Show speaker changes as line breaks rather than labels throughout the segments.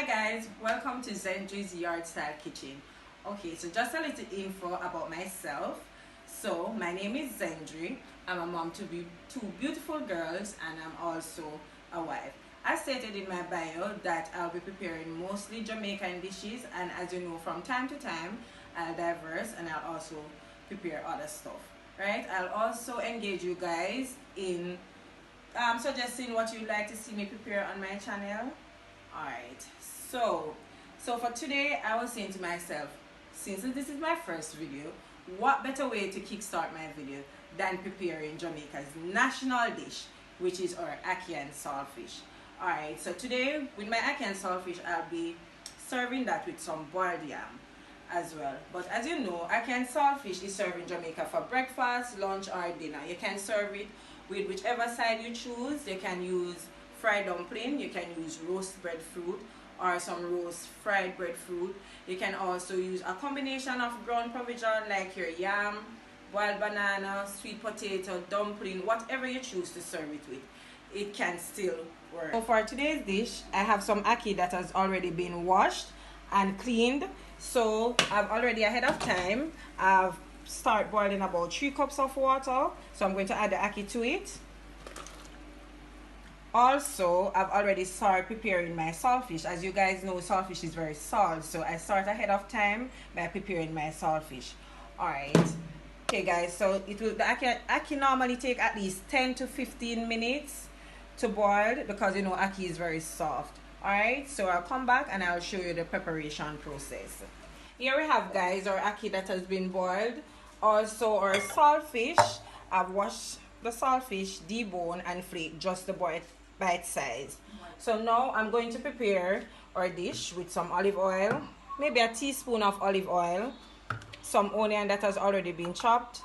Hi guys, welcome to Zendri's Yard Style Kitchen. Okay, so just a little info about myself. So my name is Zendri. I'm a mom to two beautiful girls, and I'm also a wife. As stated in my bio that I'll be preparing mostly Jamaican dishes, and as you know, from time to time I'll diverse and I'll also prepare other stuff. Right? I'll also engage you guys in suggesting what you'd like to see me prepare on my channel. Alright, so for today I was saying to myself, since this is my first video, what better way to kickstart my video than preparing Jamaica's national dish, which is our ackee and saltfish. Alright, so today with my ackee and saltfish I'll be serving that with some boiled yam as well. But as you know, ackee and saltfish is served in Jamaica for breakfast, lunch or dinner. You can serve it with whichever side you choose. You can use fried dumpling, you can use roast breadfruit or some roast fried breadfruit. You can also use a combination of ground provision like your yam, boiled banana, sweet potato, dumpling, whatever you choose to serve it with. It can still work. So for today's dish, I have some ackee that has already been washed and cleaned. So I've already ahead of time, I've started boiling about 3 cups of water. So I'm going to add the ackee to it. Also, I've already started preparing my saltfish. As you guys know, saltfish is very salt, so I start ahead of time by preparing my saltfish. Alright, okay guys, so the ackee normally take at least 10 to 15 minutes to boil because you know ackee is very soft. Alright, so I'll come back and I'll show you the preparation process. Here we have, guys, our ackee that has been boiled. Also our saltfish, I've washed the saltfish, debone and flake just the bite size. So now I'm going to prepare our dish with some olive oil, maybe a teaspoon of olive oil, some onion that has already been chopped,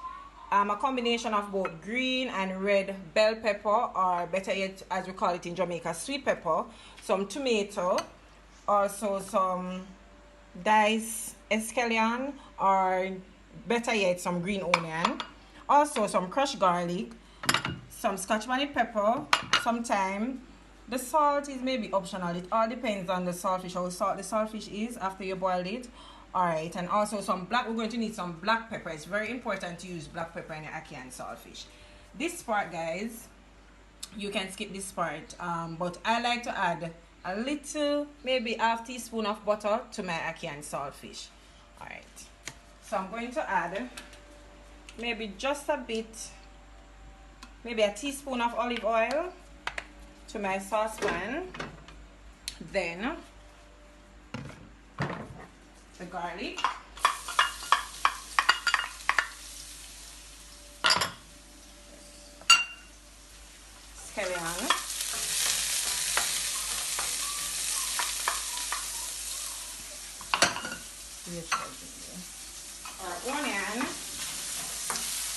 a combination of both green and red bell pepper, or better yet as we call it in Jamaica, sweet pepper, some tomato, also some diced scallion, or better yet some green onion, also some crushed garlic, some scotch bonnet pepper, some thyme. The salt is maybe optional. It all depends on the saltfish, how salt the saltfish is after you boiled it. Alright, and also we're going to need some black pepper. It's very important to use black pepper in your ackee and saltfish. This part, guys, you can skip this part, but I like to add a little, maybe half teaspoon of butter to my ackee and saltfish. Alright, so I'm going to add maybe just a bit, maybe a teaspoon of olive oil to my saucepan. Then the garlic, scallion, our onion.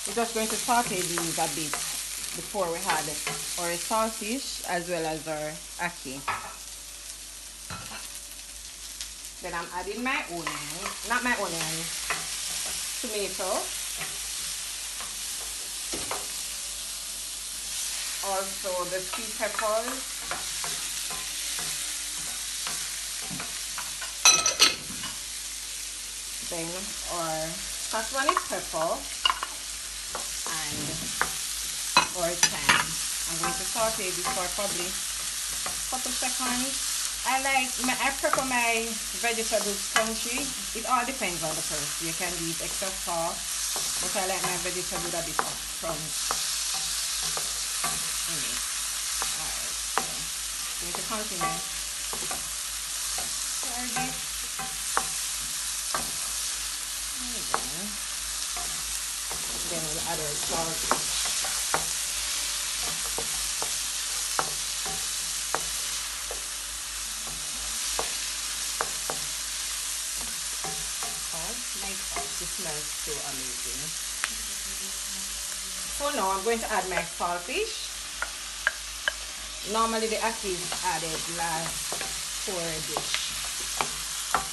We're just going to saute these a bit before we add our saltfish as well as our ackee. Then I'm adding my onion, not my onion, tomato. Also the sweet peppers. Then our scotch bonnet pepper and our thyme. I'm going to saute this for probably a couple seconds. I prefer my vegetables crunchy. It all depends on the person. You can use extra salt, but I like my vegetables a bit of crunch in it. Alright, so I'm going to continue for a bit. Then we'll add our salt. It smells so amazing. So now I'm going to add my saltfish. Normally the ackee is added last for a dish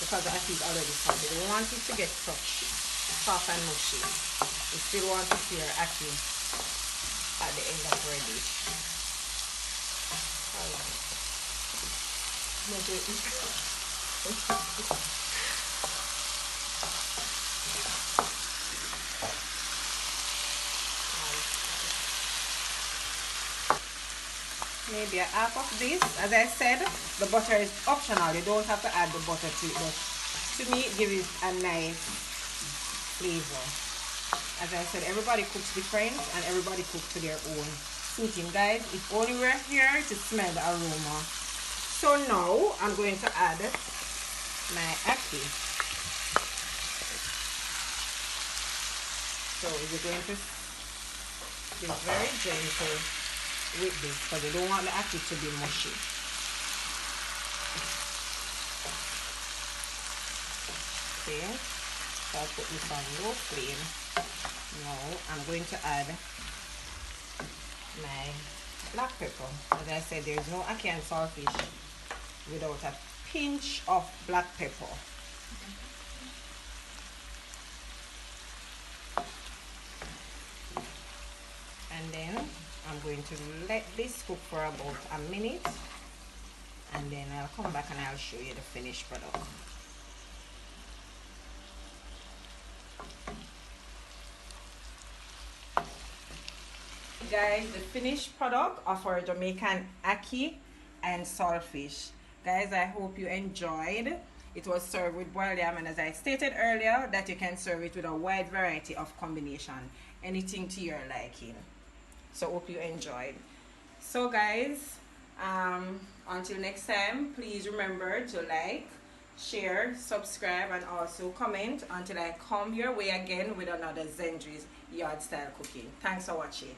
because the ackee is already salted. We want it to get soft and mushy. We still want to see our ackee at the end of our dish. Alright. Maybe a half of this. As I said, the butter is optional. You don't have to add the butter to it, but to me it gives it a nice flavor. As I said, everybody cooks different and everybody cooks to their own suiting. Guys, if only we're here to smell the aroma. So now I'm going to add my ackee. So you're going to be very gentle with this because you don't want the ackee to be mushy. Okay, so I'll put this on low flame. Now I'm going to add my black pepper. As I said, there's no ackee and saltfish without a pinch of black pepper. And then I'm going to let this cook for about a minute, and then I'll come back and I'll show you the finished product. Guys, the finished product of our Jamaican ackee and saltfish. Guys, I hope you enjoyed. It was served with boiled yam, and as I stated earlier, that you can serve it with a wide variety of combination, anything to your liking. So hope you enjoyed. So guys, until next time, please remember to like, share, subscribe, and also comment until I come your way again with another Zendri's yard style cooking. Thanks for watching.